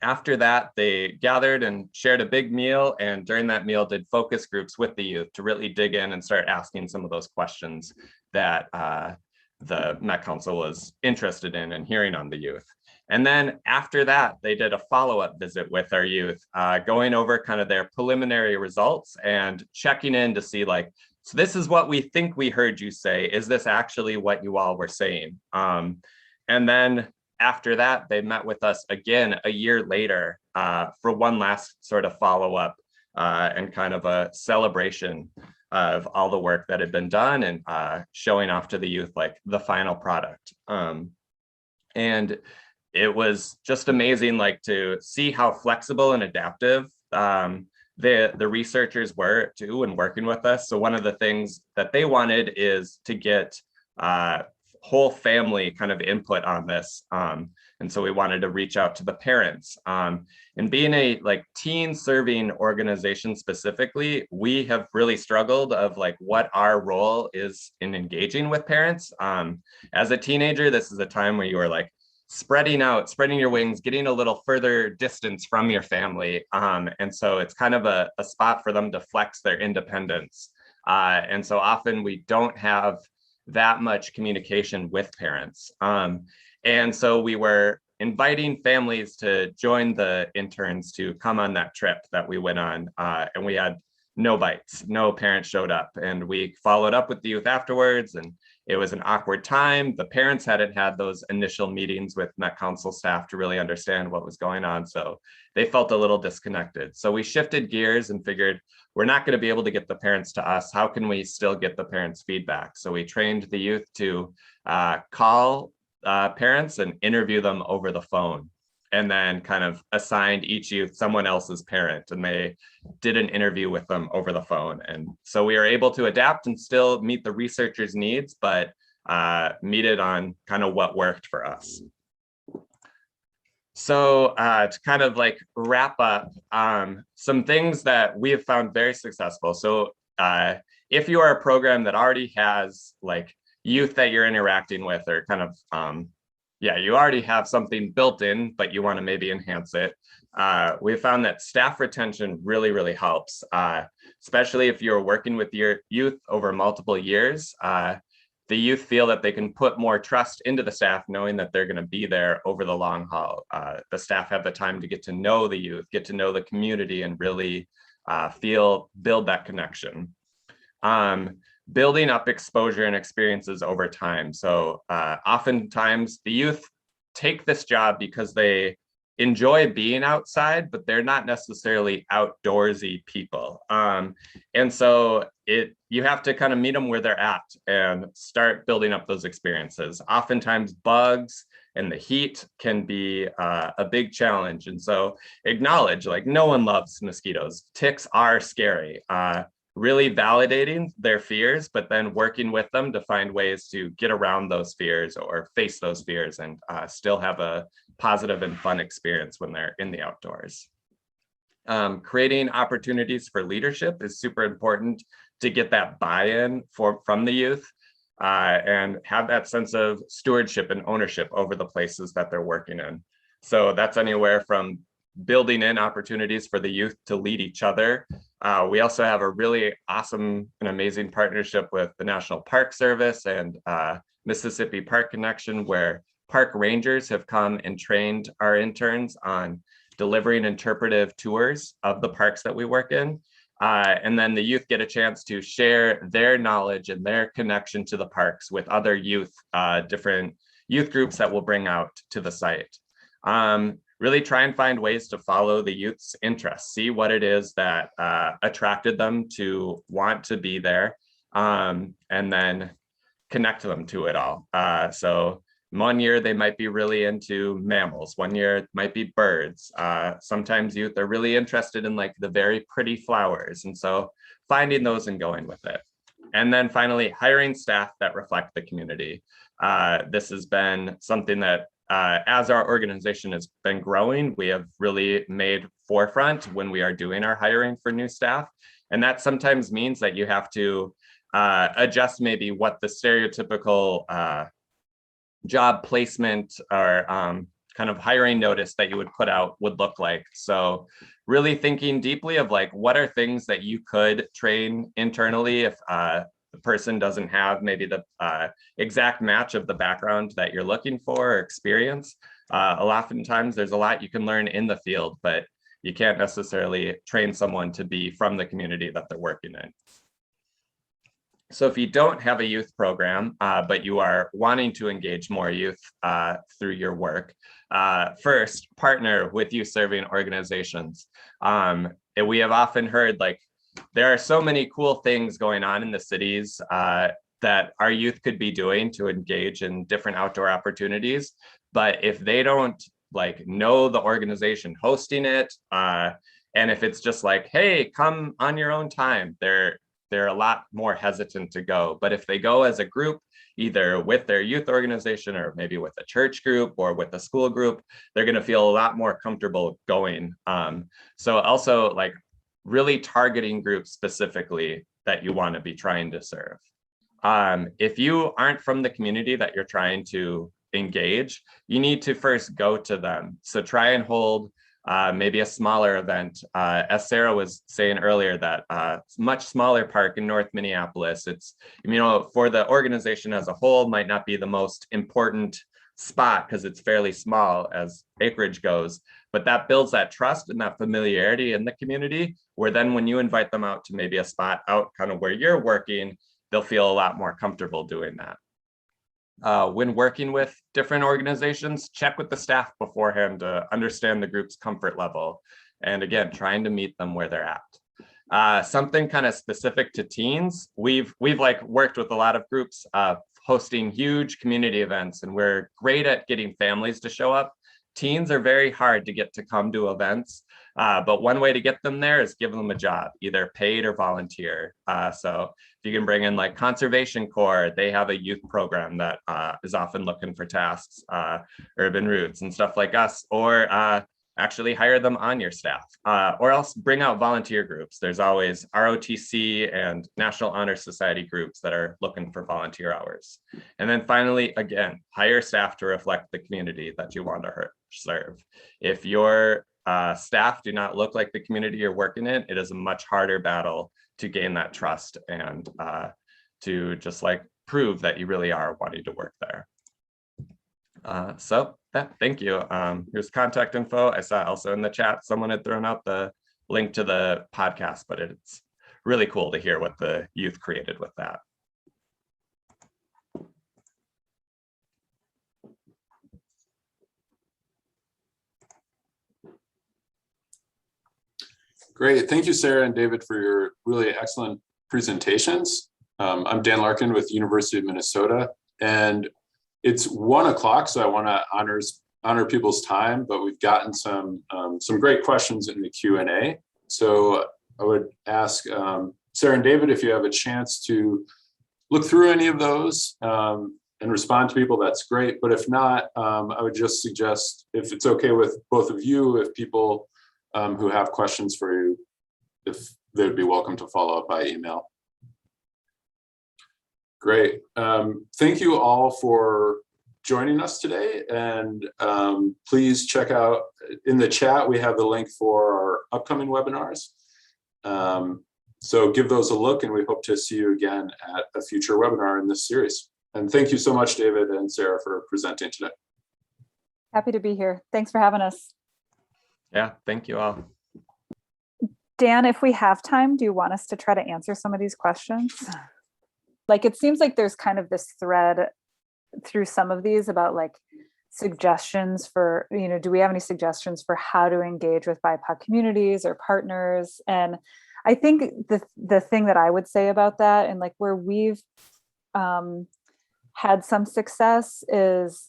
after that, they gathered and shared a big meal, and during that meal did focus groups with the youth to really dig in and start asking some of those questions that the Met Council was interested in and hearing on the youth. And then after that, they did a follow-up visit with our youth, going over kind of their preliminary results and checking in to see like, so this is what we think we heard you say. Is this actually what you all were saying? And then after that, they met with us again a year later for one last sort of follow-up and kind of a celebration of all the work that had been done and showing off to the youth like the final product. And it was just amazing, like to see how flexible and adaptive the researchers were too and working with us. So one of the things that they wanted is to get whole family kind of input on this. And so we wanted to reach out to the parents. And being a like teen serving organization specifically, we have really struggled of like what our role is in engaging with parents. As a teenager, this is a time where you are like spreading out, spreading your wings, getting a little further distance from your family. And so it's kind of a spot for them to flex their independence. And so often we don't have that much communication with parents. And so we were inviting families to join the interns to come on that trip that we went on. And we had no bites, no parents showed up. And we followed up with the youth afterwards, and it was an awkward time. The parents hadn't had those initial meetings with Met Council staff to really understand what was going on. So they felt a little disconnected. So we shifted gears and figured we're not going to be able to get the parents to us. How can we still get the parents' feedback? So we trained the youth to call parents and interview them over the phone, and then kind of assigned each youth someone else's parent, and they did an interview with them over the phone. And so we were able to adapt and still meet the researchers' needs, but meet it on kind of what worked for us. So to kind of like wrap up, some things that we have found very successful. So if you are a program that already has like youth that you're interacting with, or kind of, you already have something built in, but you want to maybe enhance it. We found that staff retention really, really helps, especially if you're working with your youth over multiple years. The youth feel that they can put more trust into the staff, knowing that they're going to be there over the long haul. The staff have the time to get to know the youth, get to know the community, and really build that connection. Building up exposure and experiences over time. So oftentimes the youth take this job because they enjoy being outside, but they're not necessarily outdoorsy people. And so you have to kind of meet them where they're at and start building up those experiences. Oftentimes bugs and the heat can be a big challenge. And so acknowledge, like, no one loves mosquitoes. Ticks are scary. Really validating their fears, but then working with them to find ways to get around those fears or face those fears and still have a positive and fun experience when they're in the outdoors. Creating opportunities for leadership is super important to get that buy-in from the youth and have that sense of stewardship and ownership over the places that they're working in. So that's anywhere from building in opportunities for the youth to lead each other. We also have a really awesome and amazing partnership with the National Park Service and Mississippi Park Connection, where park rangers have come and trained our interns on delivering interpretive tours of the parks that we work in. And then the youth get a chance to share their knowledge and their connection to the parks with other youth, different youth groups that we'll bring out to the site. Really try and find ways to follow the youth's interests, see what it is that attracted them to want to be there, and then connect them to it all. So one year they might be really into mammals, one year it might be birds. Sometimes youth are really interested in like the very pretty flowers. And so finding those and going with it. And then finally, hiring staff that reflect the community. This has been something that as our organization has been growing, we have really made forefront when we are doing our hiring for new staff. And that sometimes means that you have to adjust maybe what the stereotypical job placement or kind of hiring notice that you would put out would look like. So really thinking deeply of like, what are things that you could train internally if the person doesn't have maybe the exact match of the background that you're looking for or experience. Oftentimes there's a lot you can learn in the field, but you can't necessarily train someone to be from the community that they're working in. So if you don't have a youth program, but you are wanting to engage more youth through your work, first partner with youth serving organizations. And we have often heard like, there are so many cool things going on in the cities that our youth could be doing to engage in different outdoor opportunities. But if they don't like know the organization hosting it, and if it's just like, hey, come on your own time, they're a lot more hesitant to go. But if they go as a group, either with their youth organization or maybe with a church group or with a school group, they're going to feel a lot more comfortable going. So also like really targeting groups specifically that you want to be trying to serve. If you aren't from the community that you're trying to engage, you need to first go to them. So try and hold maybe a smaller event. As Sarah was saying earlier, that much smaller park in North Minneapolis, it's, you know, for the organization as a whole might not be the most important spot because it's fairly small as acreage goes, but that builds that trust and that familiarity in the community, where then when you invite them out to maybe a spot out kind of where you're working, they'll feel a lot more comfortable doing that. When working with different organizations, check with the staff beforehand to understand the group's comfort level. And again, trying to meet them where they're at. Something kind of specific to teens, we've like worked with a lot of groups hosting huge community events, and we're great at getting families to show up. Teens are very hard to get to come to events, but one way to get them there is give them a job, either paid or volunteer. So if you can bring in like Conservation Corps, they have a youth program that is often looking for tasks, Urban Roots and stuff like us, or actually hire them on your staff, or else bring out volunteer groups. There's always ROTC and National Honor Society groups that are looking for volunteer hours. And then finally, again, hire staff to reflect the community that you want to serve. If your staff do not look like the community you're working in, it is a much harder battle to gain that trust and to just like prove that you really are wanting to work there. Thank you. Here's contact info. I saw also in the chat, someone had thrown out the link to the podcast, but it's really cool to hear what the youth created with that. Great. Thank you, Sarah and David, for your really excellent presentations. I'm Dan Larkin with University of Minnesota, and it's 1 o'clock, so I want to honor people's time, but we've gotten some great questions in the Q&A. So I would ask Sarah and David, if you have a chance to look through any of those and respond to people, that's great. But if not, I would just suggest, if it's okay with both of you, if people who have questions for you, if they'd be welcome to follow up by email. Great. Thank you all for joining us today. And please check out in the chat, we have the link for our upcoming webinars. So give those a look, and we hope to see you again at a future webinar in this series. And thank you so much, David and Sarah, for presenting today. Happy to be here. Thanks for having us. Yeah, thank you all. Dan, if we have time, do you want us to try to answer some of these questions? Like, it seems like there's kind of this thread through some of these about like suggestions for, do we have any suggestions for how to engage with BIPOC communities or partners? And I think the thing that I would say about that, and like where we've had some success, is,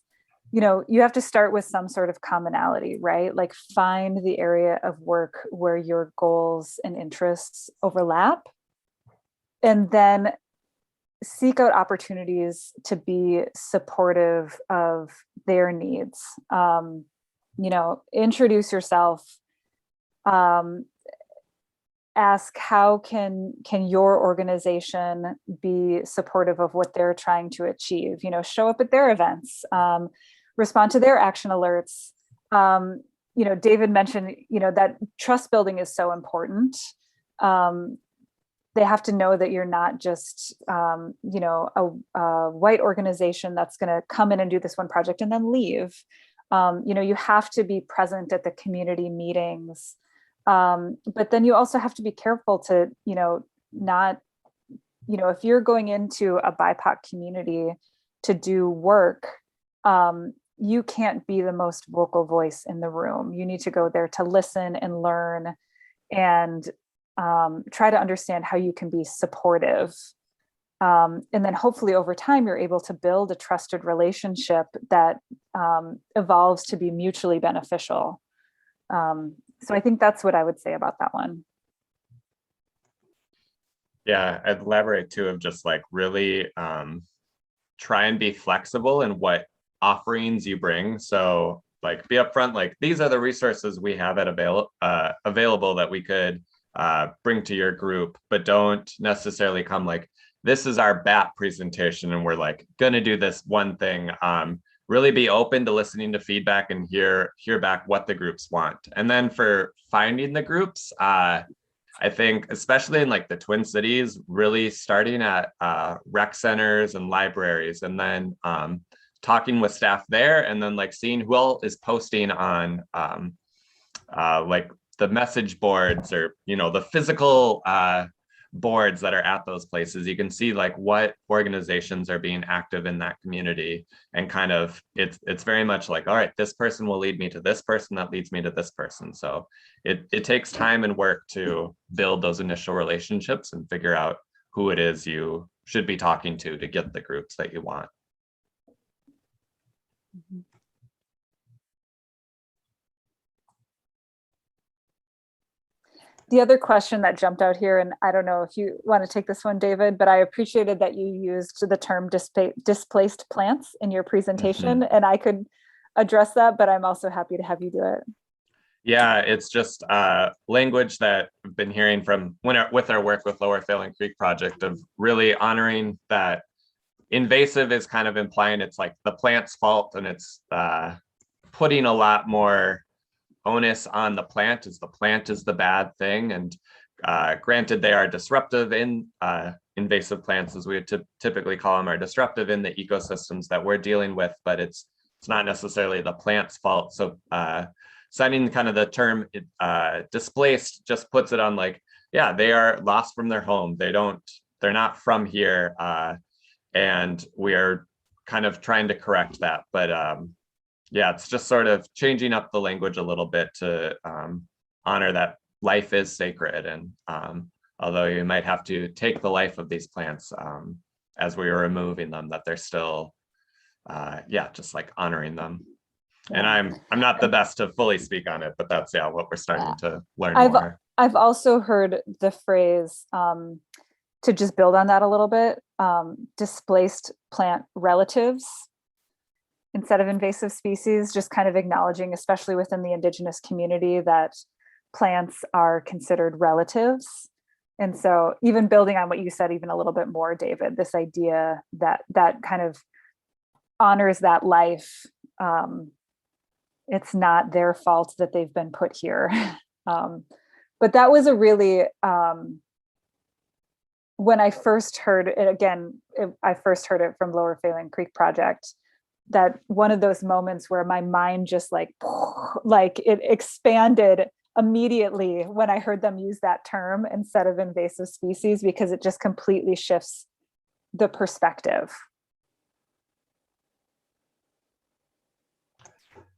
you have to start with some sort of commonality, right? Like find the area of work where your goals and interests overlap, and then seek out opportunities to be supportive of their needs. Introduce yourself. Ask how can your organization be supportive of what they're trying to achieve. Show up at their events. Respond to their action alerts. David mentioned, that trust building is so important. They have to know that you're not just, a white organization that's going to come in and do this one project and then leave. You have to be present at the community meetings. But then you also have to be careful to, not, if you're going into a BIPOC community to do work, you can't be the most vocal voice in the room. You need to go there to listen and learn and try to understand how you can be supportive. And then hopefully over time, you're able to build a trusted relationship that evolves to be mutually beneficial. So I think that's what I would say about that one. Yeah, I'd elaborate too, of just like really try and be flexible in what offerings you bring. So like be upfront, like these are the resources we have available that we could bring to your group, but don't necessarily come like, this is our BAT presentation and we're like gonna do this one thing. Really be open to listening to feedback and hear back what the groups want. And then for finding the groups, I think especially in like the Twin Cities, really starting at rec centers and libraries, and then talking with staff there, and then like seeing who else is posting on like the message boards, or the physical boards that are at those places. You can see like what organizations are being active in that community, and kind of it's very much like, all right, this person will lead me to this person that leads me to this person. So it takes time and work to build those initial relationships and figure out who it is you should be talking to get the groups that you want. Mm-hmm. The other question that jumped out here, and I don't know if you want to take this one, David, but I appreciated that you used the term displaced plants in your presentation, and I could address that, but I'm also happy to have you do it. Yeah, it's just language that I've been hearing from with our work with Lower Failing Creek Project, of really honoring that invasive is kind of implying it's like the plant's fault, and it's putting a lot more onus on the plant is the bad thing. And granted, they are disruptive in invasive plants, as we would typically call them, are disruptive in the ecosystems that we're dealing with, but it's not necessarily the plant's fault. So citing kind of the term displaced just puts it on like, yeah, they are lost from their home. They're not from here. And we are kind of trying to correct that. But yeah, it's just sort of changing up the language a little bit to honor that life is sacred, and although you might have to take the life of these plants as we were removing them, that they're still, just like honoring them. And I'm not the best to fully speak on it, but that's what we're starting to learn more. I've also heard the phrase, to just build on that a little bit, displaced plant relatives instead of invasive species, just kind of acknowledging, especially within the Indigenous community, that plants are considered relatives. And so even building on what you said even a little bit more, David, this idea that kind of honors that life. It's not their fault that they've been put here. But that was a really, when I first heard it, I first heard it from Lower Phelan Creek Project, that one of those moments where my mind just like it expanded immediately when I heard them use that term instead of invasive species, because it just completely shifts the perspective.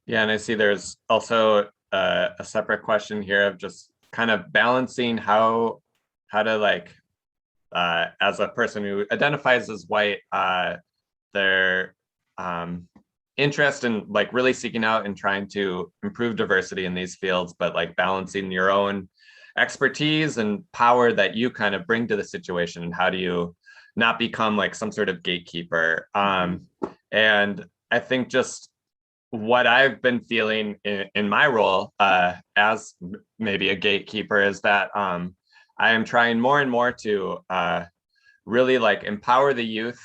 Yeah, and I see there's also a separate question here of just kind of balancing how to like, as a person who identifies as white, their interest in like really seeking out and trying to improve diversity in these fields, but like balancing your own expertise and power that you kind of bring to the situation, and how do you not become like some sort of gatekeeper. And I think just what I've been feeling in my role as maybe a gatekeeper is that I am trying more and more to really like empower the youth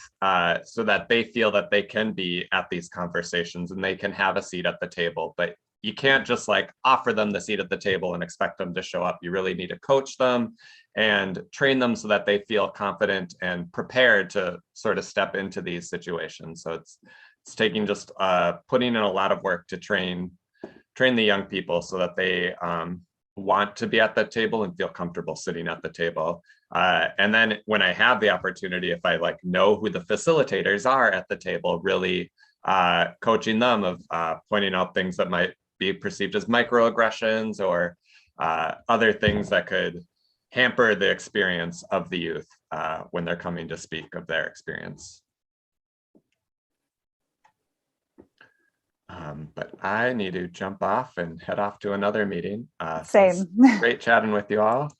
so that they feel that they can be at these conversations and they can have a seat at the table. But you can't just like offer them the seat at the table and expect them to show up. You really need to coach them and train them so that they feel confident and prepared to sort of step into these situations. So it's taking just putting in a lot of work to train the young people so that they want to be at that table and feel comfortable sitting at the table. And then when I have the opportunity, if I like know who the facilitators are at the table, really coaching them of pointing out things that might be perceived as microaggressions or other things that could hamper the experience of the youth when they're coming to speak of their experience. But I need to jump off and head off to another meeting. Same. Great chatting with you all.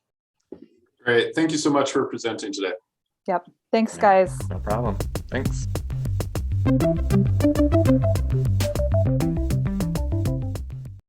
Great. Thank you so much for presenting today. Yep. Thanks, guys. No problem. Thanks.